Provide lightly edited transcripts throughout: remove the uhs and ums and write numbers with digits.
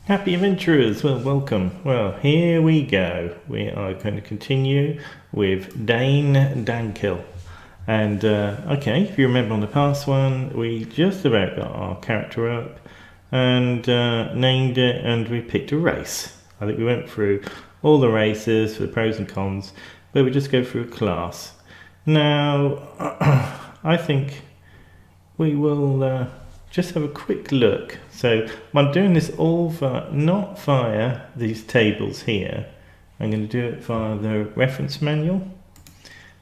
Happy adventurers, well, welcome. Well, here we go. We are going to continue with Dane Dankill. And, okay, if you remember on the past one, we just about got our character up and named it, and we picked a race. I think we went through all the races for the pros and cons, but we just go through a class. Now, I think we will just have a quick look. So I'm doing this all not via these tables here. I'm going to do it via the reference manual.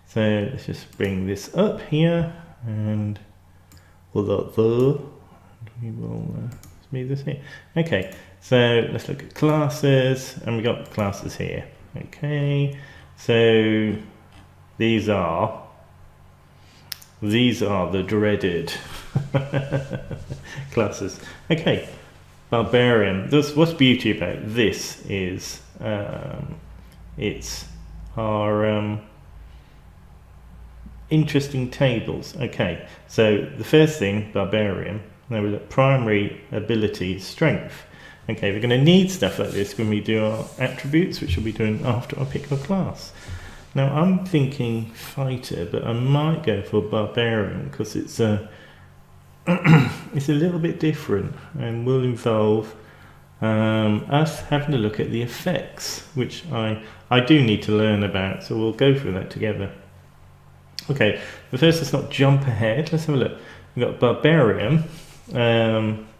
So let's just bring this up here, and we will smooth this here. Okay, so let's look at classes, and we got classes here. Okay, so these are the dreaded classes. Okay, Barbarian. What's beauty about this is it's our interesting tables. Okay, so the first thing, Barbarian, there was a primary ability, strength. Okay, we're going to need stuff like this when we do our attributes, which we'll be doing after I pick our class. Now I'm thinking fighter, but I might go for Barbarian because it's it's a little bit different and will involve us having a look at the effects, which I do need to learn about, so we'll go through that together. Okay, but first let's not jump ahead, let's have a look. We've got Barbarian,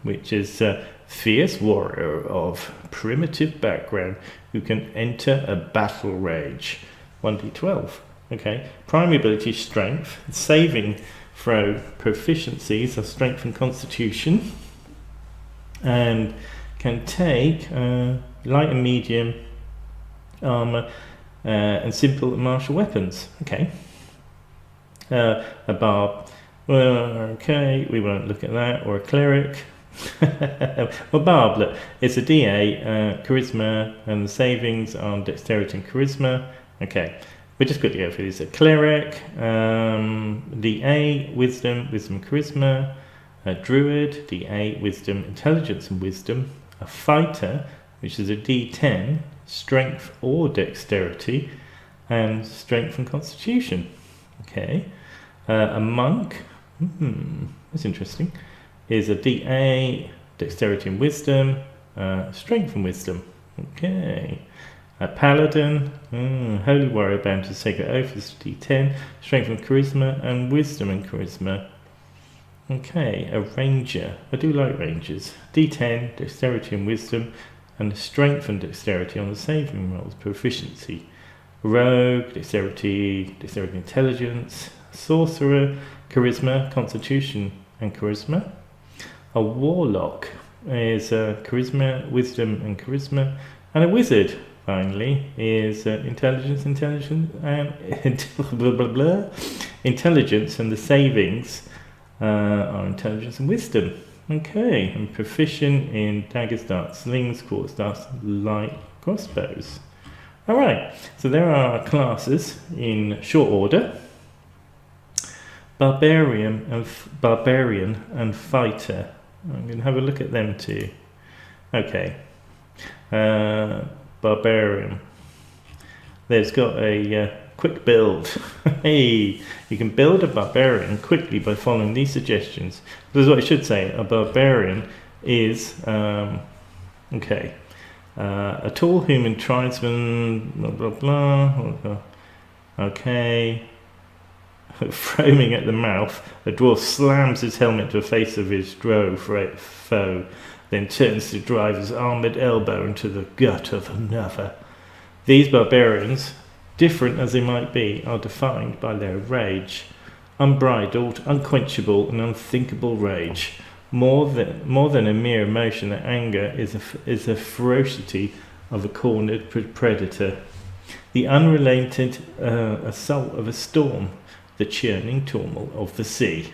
which is a fierce warrior of primitive background who can enter a battle rage. 1d12. Okay, primary ability strength, saving throw proficiencies of strength and constitution, and can take light and medium armor and simple martial weapons. Okay, a barb. Well, okay, we won't look at that. Or a cleric. Well, barb, look, it's a DA, charisma, and the savings on dexterity and charisma. Okay, we're just quickly go through this. A cleric, DA, wisdom, charisma. A druid, DA, wisdom, intelligence and wisdom. A fighter, which is a D10, strength or dexterity, and strength and constitution. Okay, a monk, that's interesting, is a DA, dexterity and wisdom, strength and wisdom. Okay. A paladin, holy warrior bound to sacred oath, is D10, strength and charisma, and wisdom and charisma. Okay, a ranger, I do like rangers, D10, dexterity and wisdom, and strength and dexterity on the saving rolls, proficiency. Rogue, dexterity, intelligence. Sorcerer, charisma, constitution, and charisma. A warlock is charisma, wisdom, and charisma. And a wizard, finally, is intelligence, and intelligence, and the savings are intelligence and wisdom. Okay, and proficient in daggers, darts, slings, quartz darts, light crossbows. All right, so there are our classes in short order. Barbarian and fighter. I'm going to have a look at them too. Okay. Barbarian. There's got a quick build. Hey, you can build a barbarian quickly by following these suggestions. This is what I should say. A barbarian is okay. A tall human tribesman, blah blah blah. Okay. Foaming at the mouth, a dwarf slams his helmet to the face of his foe, then turns to drive his armoured elbow into the gut of another. These barbarians, different as they might be, are defined by their rage. Unbridled, unquenchable, and unthinkable rage. More than a mere emotion, that anger is the ferocity of a cornered predator. The unrelenting assault of a storm, the churning turmoil of the sea.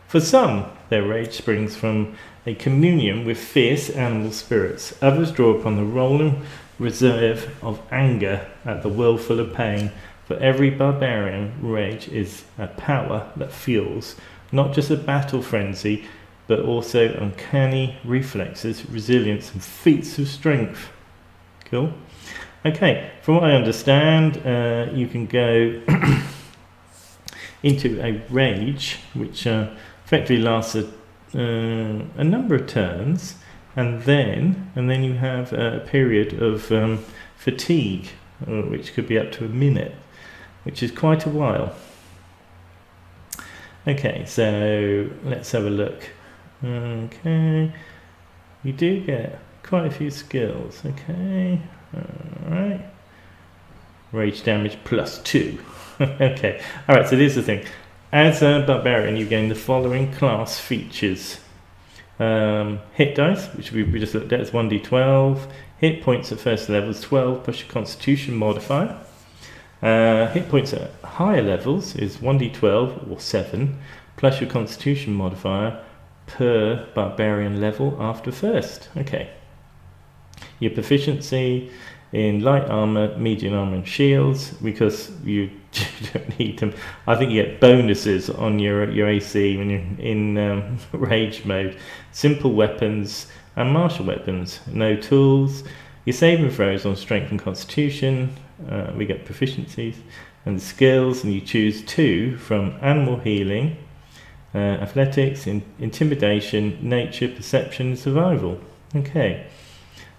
For some, their rage springs from a communion with fierce animal spirits. Others draw upon the rolling reserve of anger at the world full of pain. For every barbarian, rage is a power that fuels not just a battle frenzy, but also uncanny reflexes, resilience, and feats of strength. Cool. Okay, from what I understand, you can go into a rage, which effectively lasts a number of turns, and then you have a period of fatigue, which could be up to a minute, which is quite a while. Okay, so let's have a look. Okay, you do get quite a few skills. Okay, alright. Rage damage +2. Okay, alright, so here's the thing. As a barbarian, you gain the following class features. Hit dice, which we just looked at, is 1d12. Hit points at first level is 12 plus your constitution modifier. Hit points at higher levels is 1d12 or 7 plus your constitution modifier per barbarian level after first. Okay. Your proficiency in light armor, medium armor, and shields, because you don't need them. I think you get bonuses on your AC when you're in rage mode. Simple weapons and martial weapons. No tools. Your saving throws on strength and constitution. We get proficiencies and skills, and you choose 2 from animal healing, athletics, intimidation, nature, perception, and survival. Okay.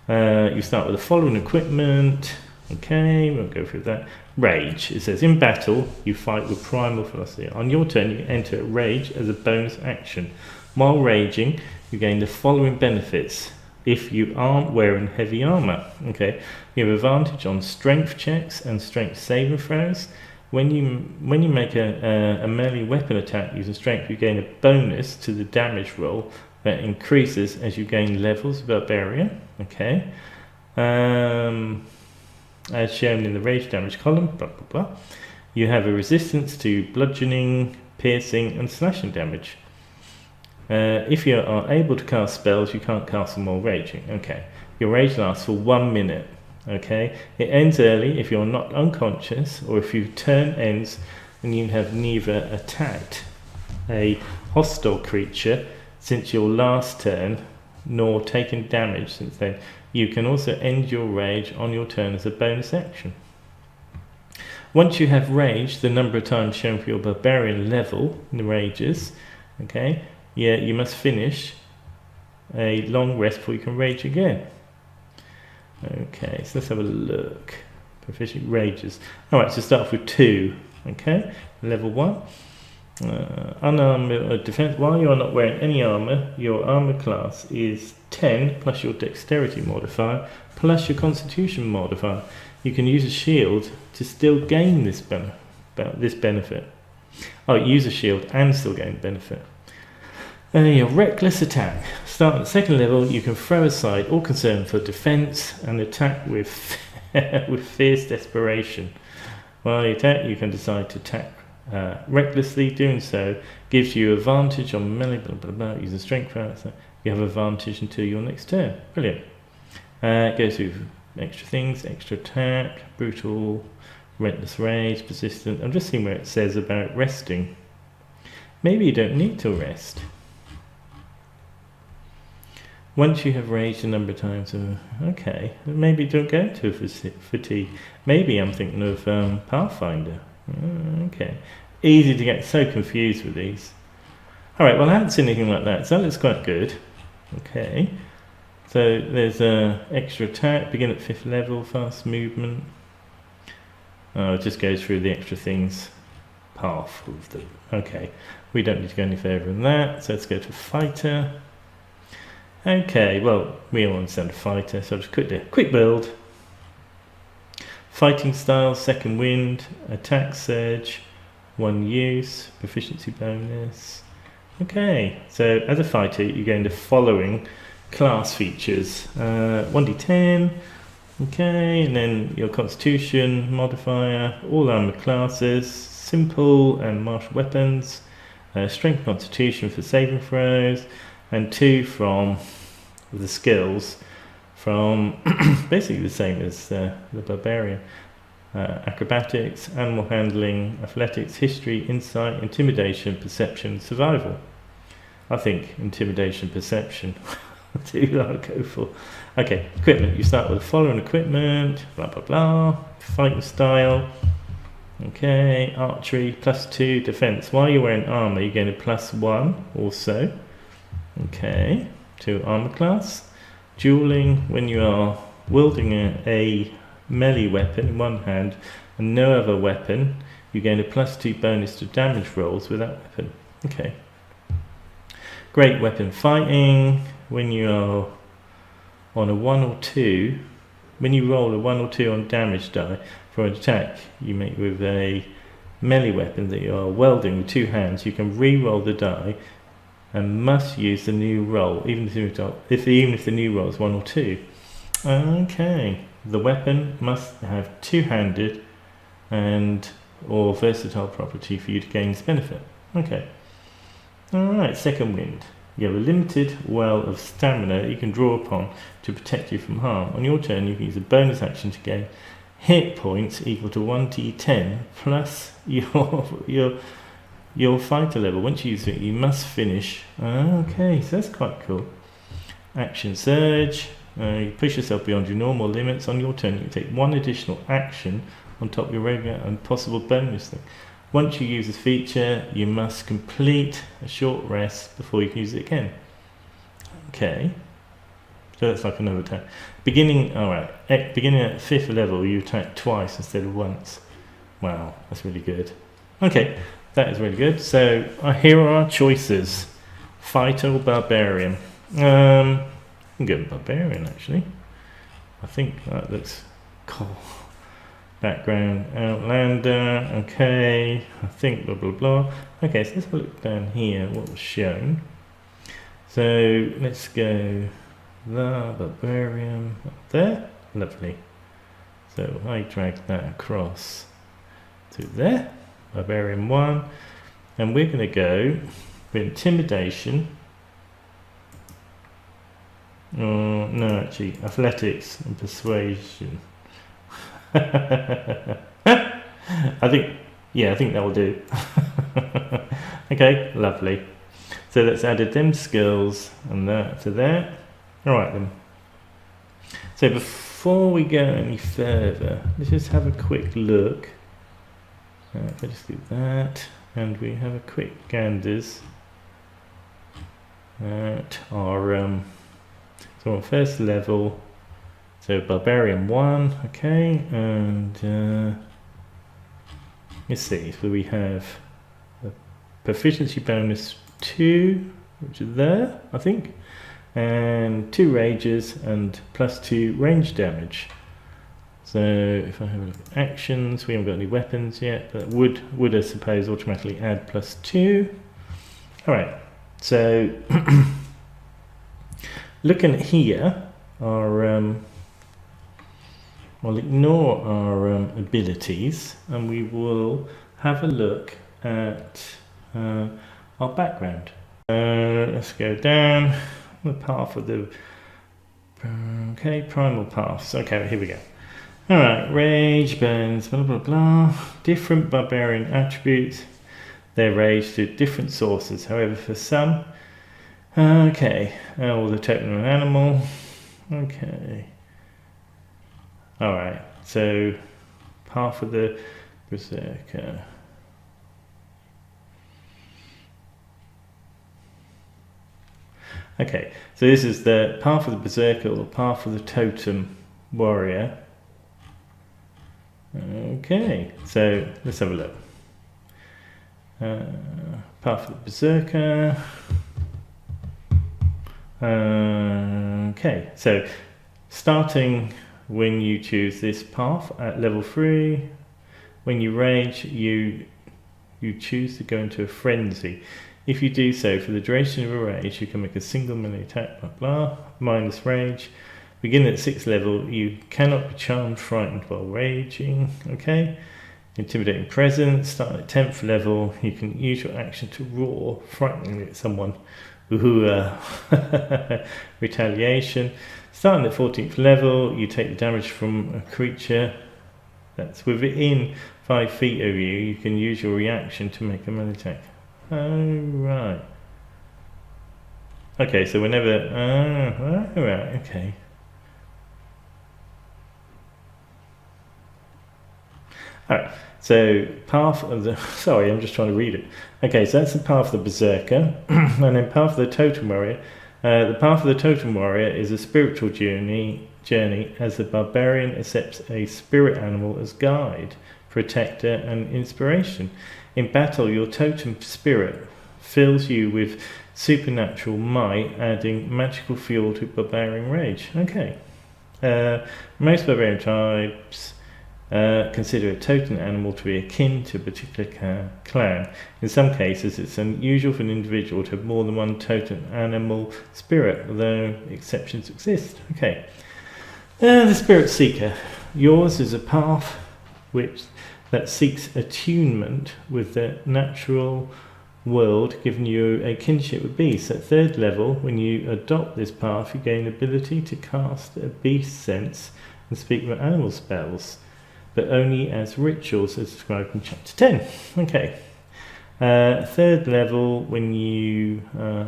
You start with the following equipment. Okay, we won't go through that. Rage. It says, in battle, you fight with primal velocity. On your turn, you enter rage as a bonus action. While raging, you gain the following benefits if you aren't wearing heavy armor. Okay, you have advantage on strength checks and strength saving throws. When you make a melee weapon attack using strength, you gain a bonus to the damage roll that increases as you gain levels of Barbarian. Okay, as shown in the rage damage column, blah blah blah. You have a resistance to bludgeoning, piercing, and slashing damage. If you are able to cast spells, you can't cast them while raging. Okay, your rage lasts for 1 minute. Okay, it ends early if you're not unconscious, or if your turn ends and you have neither attacked a hostile creature since your last turn, nor taken damage since then. You can also end your rage on your turn as a bonus action. Once you have raged the number of times shown for your barbarian level in the rages, okay, yeah, you must finish a long rest before you can rage again. Okay, so let's have a look. Proficient rages. Alright, so start off with 2. Okay, level 1. Unarmed defense. While you are not wearing any armor, your armor class is 10 plus your dexterity modifier plus your constitution modifier. You can use a shield to still gain this benefit. Oh, use a shield and still gain benefit. Your reckless attack. Start at the 2nd level. You can throw aside all concern for defense and attack with with fierce desperation. While you attack, you can decide to attack recklessly. Doing so gives you advantage on melee, blah blah blah, using strength. So you have advantage until your next turn. Brilliant. It goes through extra things, extra attack, brutal, relentless rage, persistent. I'm just seeing where it says about resting. Maybe you don't need to rest. Once you have raged a number of times, okay, maybe don't go into fatigue. Maybe I'm thinking of Pathfinder. Okay, easy to get so confused with these. Alright, well I haven't seen anything like that, so that looks quite good. Okay, so there's extra attack, begin at 5th level, fast movement. Oh, it just goes through the extra things. Path of the, okay, we don't need to go any further than that, so let's go to fighter. Okay, well, we all understand a fighter, so I'll just quick build. Fighting style, 2nd wind, attack surge, 1 use, proficiency bonus. Okay, so as a fighter, you gain the following class features. 1d10, okay, and then your constitution modifier, all armor classes, simple and martial weapons, strength constitution for saving throws, and 2 from the skills from basically the same as the barbarian. Acrobatics, animal handling, athletics, history, insight, intimidation, perception, survival. I think intimidation, perception. Do I'll go for. Okay, equipment. You start with the following equipment. Blah blah blah. Fighting style. Okay, archery +2 defense. While you're wearing armor, you're getting a +1 also. Okay, to armor class. Dueling, when you are wielding a melee weapon in one hand and no other weapon, you gain a +2 bonus to damage rolls with that weapon. Okay. Great weapon fighting, when you are on a 1 or 2, when you roll a 1 or 2 on damage die for an attack you make with a melee weapon that you are wielding with 2 hands, you can re-roll the die and must use the new roll, even if the new roll is 1 or 2. Okay, the weapon must have 2-handed and or versatile property for you to gain this benefit. Okay. Alright, second wind. You have a limited well of stamina that you can draw upon to protect you from harm. On your turn, you can use a bonus action to gain hit points equal to 1d10 plus your fighter level. Once you use it, you must finish. Okay, so that's quite cool. Action surge. You push yourself beyond your normal limits. On your turn, you can take 1 additional action on top of your regular and possible bonus thing. Once you use this feature, you must complete a short rest before you can use it again. Okay, so that's like another attack. Beginning at 5th level, you attack twice instead of once. Wow, that's really good. Okay, that is really good. So here are our choices: fighter or barbarian. I'm going barbarian actually. I think that looks cool. Background, Outlander, okay, I think blah blah blah. Okay, so let's look down here what was shown. So let's go the Barbarian up there, lovely. So I drag that across to there, Barbarian 1, and we're going to go with intimidation. No, actually, athletics and persuasion. I think that will do. Okay, lovely. So let's add them skills and that to that. Alright then. So before we go any further, let's just have a quick look. If I just do that, and we have a quick ganders at our so on first level. So Barbarian 1, okay, and let's see, so we have a proficiency bonus 2, which is there, I think, and 2 rages and +2 range damage. So if I have a look at actions, we haven't got any weapons yet, but would I suppose automatically add +2. Alright, so looking at here, our we'll ignore our abilities and we will have a look at our background. Let's go down the path of the primal paths. Okay, here we go. Alright, rage, burns, blah blah blah. Different barbarian attributes. They're rage to different sources. However, for some, okay, all the totem of an animal. Okay. Alright, so path of the Berserker. Okay, so this is the path of the Berserker or the path of the Totem Warrior. Okay, so let's have a look. Path of the Berserker. Okay, so starting when you choose this path at level 3, when you rage, you choose to go into a frenzy. If you do so for the duration of a rage, you can make a single melee attack, blah blah, minus rage. Begin at 6th level, you cannot be charmed, frightened while raging, okay? Intimidating presence, starting at 10th level, you can use your action to roar frighteningly at someone. Retaliation. Starting at 14th level, you take the damage from a creature that's within 5 feet of you. You can use your reaction to make a melee attack. Oh, right. Okay, so whenever, right, okay. Alright, so path of the, sorry, I'm just trying to read it. Okay, so that's the path of the Berserker, and then path of the Totem Warrior. The path of the Totem Warrior is a spiritual journey as the Barbarian accepts a spirit animal as guide, protector, and inspiration. In battle, your totem spirit fills you with supernatural might, adding magical fuel to Barbarian rage. Okay. Most Barbarian tribes consider a totem animal to be akin to a particular clan. In some cases, it's unusual for an individual to have more than one totem animal spirit, although exceptions exist. Okay. The Spiritseeker. Yours is a path that seeks attunement with the natural world, giving you a kinship with beasts. At third level, when you adopt this path, you gain the ability to cast a beast sense and speak with animal spells, but only as rituals as described in chapter 10. Okay. Third level, when you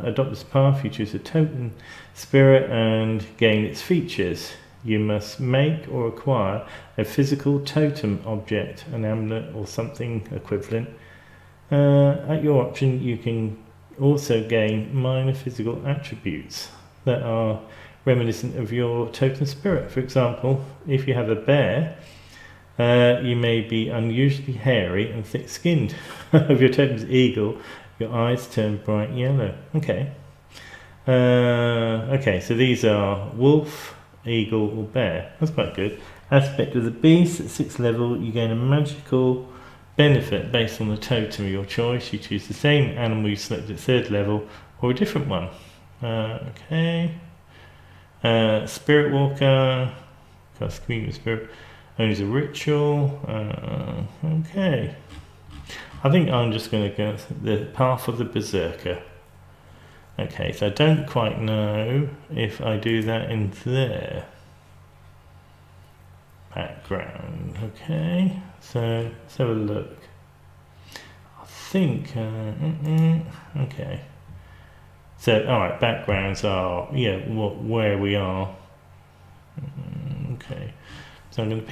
adopt this path, you choose a totem spirit and gain its features. You must make or acquire a physical totem object, an amulet or something equivalent. At your option, you can also gain minor physical attributes that are reminiscent of your totem spirit. For example, if you have a bear, you may be unusually hairy and thick-skinned. If your totem's eagle, your eyes turn bright yellow. Okay. Okay, so these are wolf, eagle or bear. That's quite good. Aspect of the beast. At 6th level, you gain a magical benefit based on the totem of your choice. You choose the same animal you selected at 3rd level or a different one. Okay. Spiritwalker. Cast Queen of Spirit. Only as a ritual. Okay. I think I'm just going to go the path of the Berserker. Okay, so I don't quite know if I do that in there. Background. Okay, so let's have a look. I think, okay. So, alright, backgrounds are, yeah, where we are. Okay, so I'm going to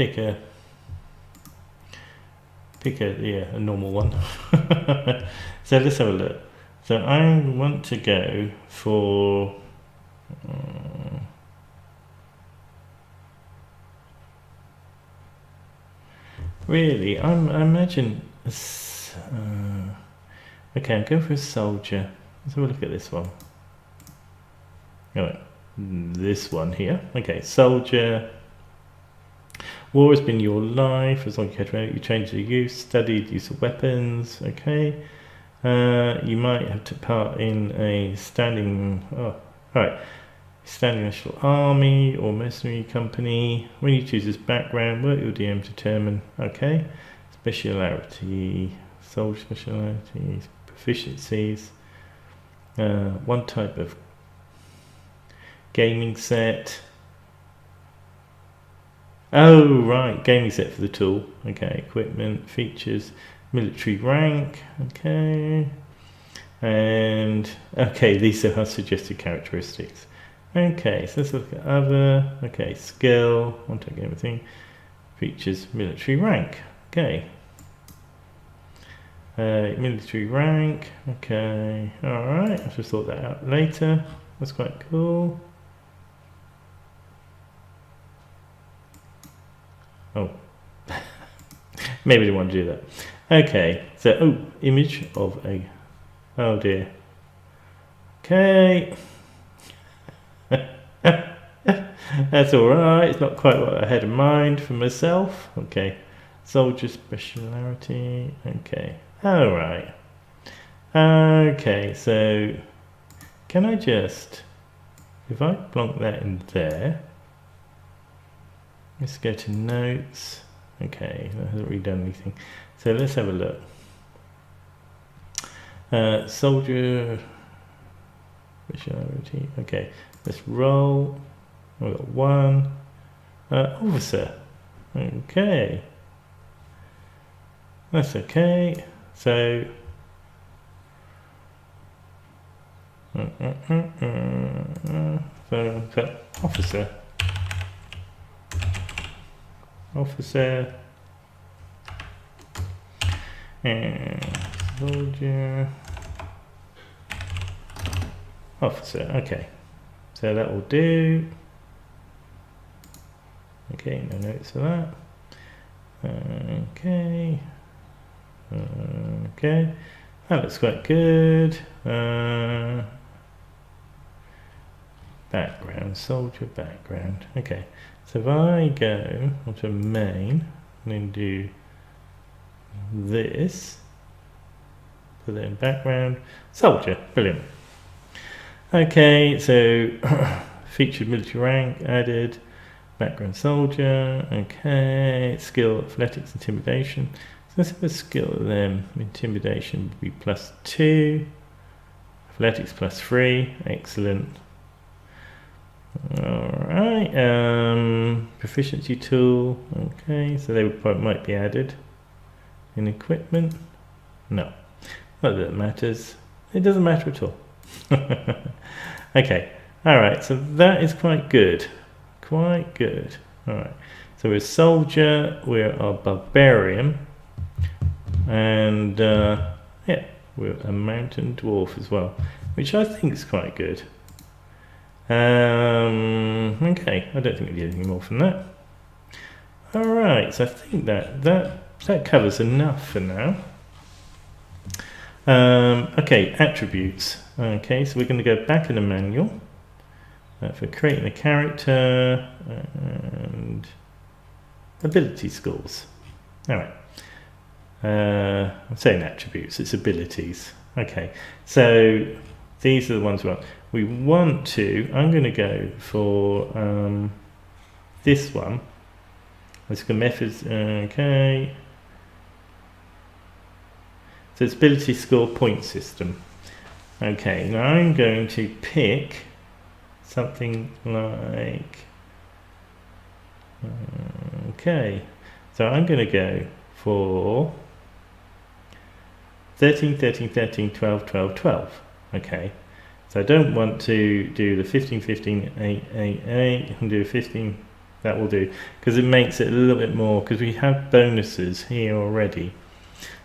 pick a normal one. So let's have a look. So I want to go for really, I imagine okay, I'll go for a soldier. Let's have a look at this one. Right, this one here. Okay, soldier. War has been your life as long as you changed the use, studied use of weapons. Okay. You might have to part in a standing national army or mercenary company. When you choose this background, work your DM determine. Okay, speciality, soldier specialities, proficiencies, one type of gaming set. Oh right, gaming set for the tool. Okay, equipment, features. Military rank, okay, and okay, these are our suggested characteristics. Okay, so let's look at other, okay, skill, one take everything, features, military rank, okay, military rank, okay, alright, I'll just sort that out later, that's quite cool. Oh, maybe I didn't want to do that. Okay, so, image of a, oh dear. Okay. That's alright, it's not quite what I had in mind for myself. Okay, soldier speciality, okay, alright. Okay, so, can I just, if I plonk that in there, let's go to notes. Okay, that hasn't really done anything. So let's have a look. Soldier speciality. Okay, let's roll. We've got 1. Officer. Okay. That's okay. So So officer. Officer. And soldier. Officer. Okay. So that will do. Okay, no notes for that. Okay. Okay. That looks quite good. Background, soldier background. Okay. So if I go onto main and then do this, put that in background, soldier, brilliant. Okay, so featured military rank added, background soldier, okay, skill athletics intimidation. So let's have a skill of them. Intimidation would be +2, athletics +3, excellent. Alright, proficiency tool, okay, so they might be added in equipment. No, not that it matters, it doesn't matter at all. Okay, alright, so that is quite good, alright, so we're soldier, we're a barbarian, and yeah, we're a mountain dwarf as well, which I think is quite good. Okay, I don't think we need anything more from that. Alright, so I think that covers enough for now. Okay, attributes. Okay, so we're going to go back in the manual for creating a character and ability scores. Alright, I'm saying attributes, it's abilities. Okay, so these are the ones we want to, I'm going to go for this one. Let's go methods, okay. So it's ability score point system. Okay, now I'm going to pick something like, okay, so I'm going to go for 13, 13, 13, 12, 12, 12. Okay, so I don't want to do the 15, 15, 8, 8, 8, and do 15, that will do, because it makes it a little bit more, because we have bonuses here already.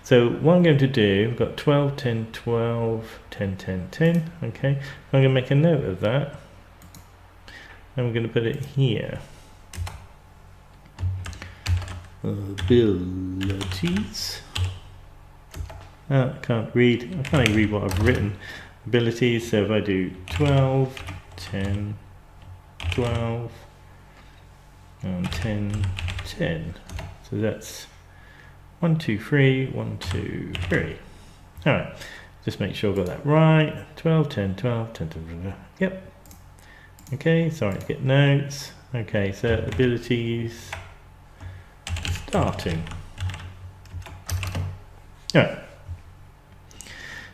So what I'm going to do, I've got 12, 10, 12, 10, 10, 10, okay, I'm going to make a note of that, and we're going to put it here. Abilities. I can't even read what I've written. Abilities, so if I do 12, 10, 12, and 10, 10. So that's 1, 2, 3, 1, 2, 3. Alright, just make sure I got that right. 12, 10, 12, 10, 10, yep. Okay, sorry to get notes. Okay, so abilities starting. Alright.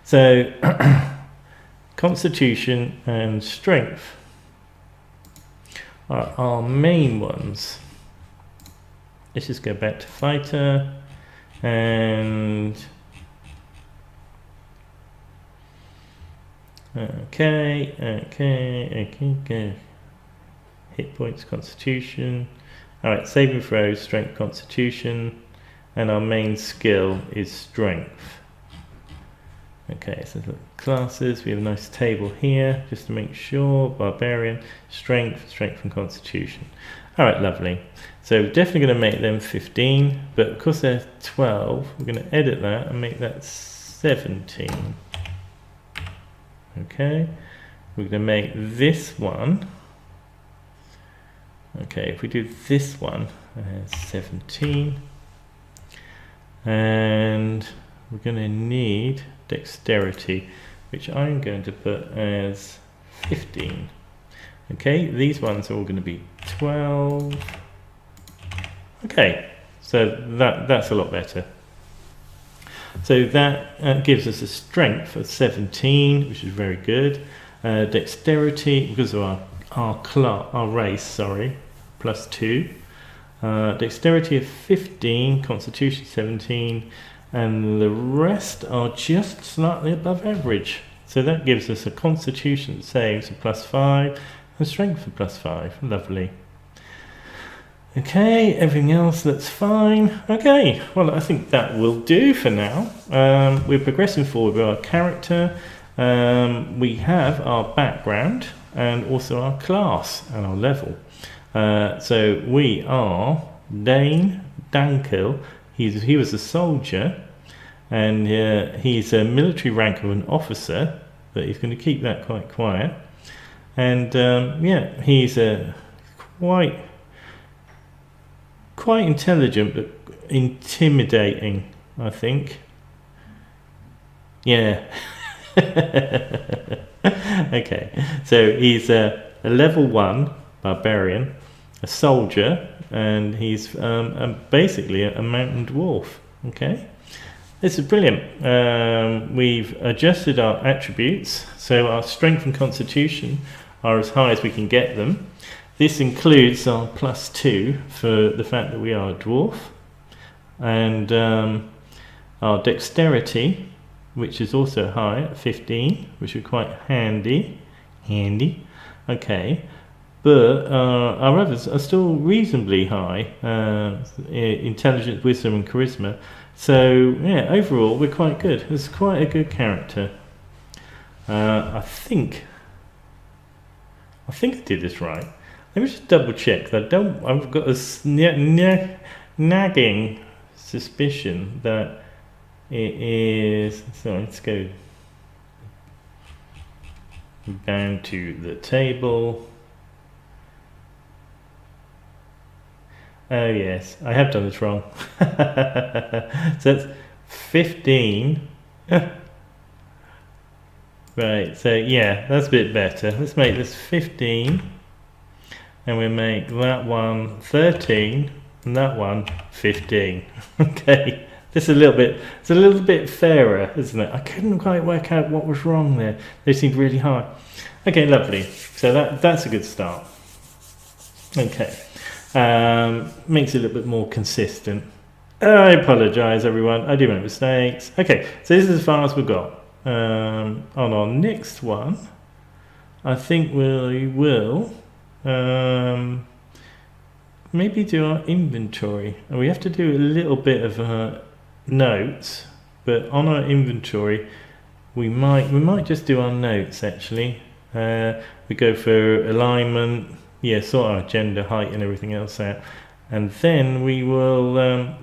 So constitution and strength are our main ones. Let's just go back to fighter and okay. Hit points, constitution. Alright, saving throws, strength, constitution, and our main skill is strength. Okay, so look, classes, we have a nice table here just to make sure. Barbarian, strength, strength and constitution. Alright, lovely. So we're definitely going to make them 15, but because they're 12, we're going to edit that and make that 17. Okay, we're going to make this one. Okay, if we do this one, 17. And we're going to need dexterity, which I'm going to put as 15. Okay, these ones are all going to be 12. Okay, so that's a lot better. So that gives us a strength of 17, which is very good. Dexterity, because of our race, sorry, +2. Dexterity of 15, constitution 17, and the rest are just slightly above average. So that gives us a constitution saves of +5 and strength of +5. Lovely. Okay, everything else that's fine. Okay, well, I think that will do for now. We're progressing forward with our character. We have our background and also our class and our level. So we are Dane Dankel. He was a soldier, and he's a military rank of an officer, but he's going to keep that quite quiet. And yeah, he's quite intelligent, but intimidating, I think. Yeah. Okay, so he's a level 1 barbarian, a soldier, and he's basically a mountain dwarf. Okay, this is brilliant. We've adjusted our attributes, so our strength and constitution are as high as we can get them. This includes our +2 for the fact that we are a dwarf, and our dexterity, which is also high at 15, which is quite handy. Okay, but our others are still reasonably high, intelligence, wisdom and charisma. So yeah, overall we're quite good. It's quite a good character. I think I did this right. Let me just double check that I've got a nagging suspicion that it is. So let's go down to the table. Oh yes, I have done this wrong. So that's 15. Right, so yeah, that's a bit better. Let's make this 15. And we make that one 13 and that one 15. Okay, this is it's a little bit fairer, isn't it? I couldn't quite work out what was wrong there. They seemed really high. Okay, lovely. So that's a good start. Okay, makes it a little bit more consistent. I apologise, everyone. I do make mistakes. Okay, so this is as far as we've got. On our next one, I think we will. Maybe do our inventory, and we have to do a little bit of notes, but on our inventory we might just do our notes actually. We go for alignment, yeah, sort our gender, height and everything else out, and then we will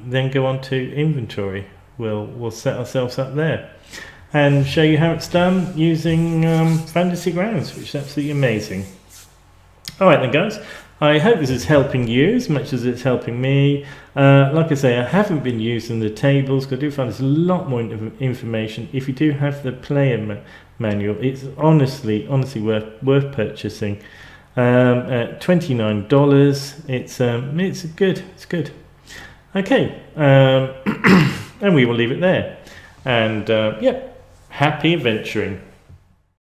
then go on to inventory. We'll set ourselves up there and show you how it's done using Fantasy Grounds, which is absolutely amazing. Alright then guys, I hope this is helping you as much as it's helping me. Like I say, I haven't been using the tables because I do find there's a lot more information. If you do have the player manual, it's honestly worth purchasing. At $29, it's good. Okay, and we will leave it there. And yeah, happy adventuring.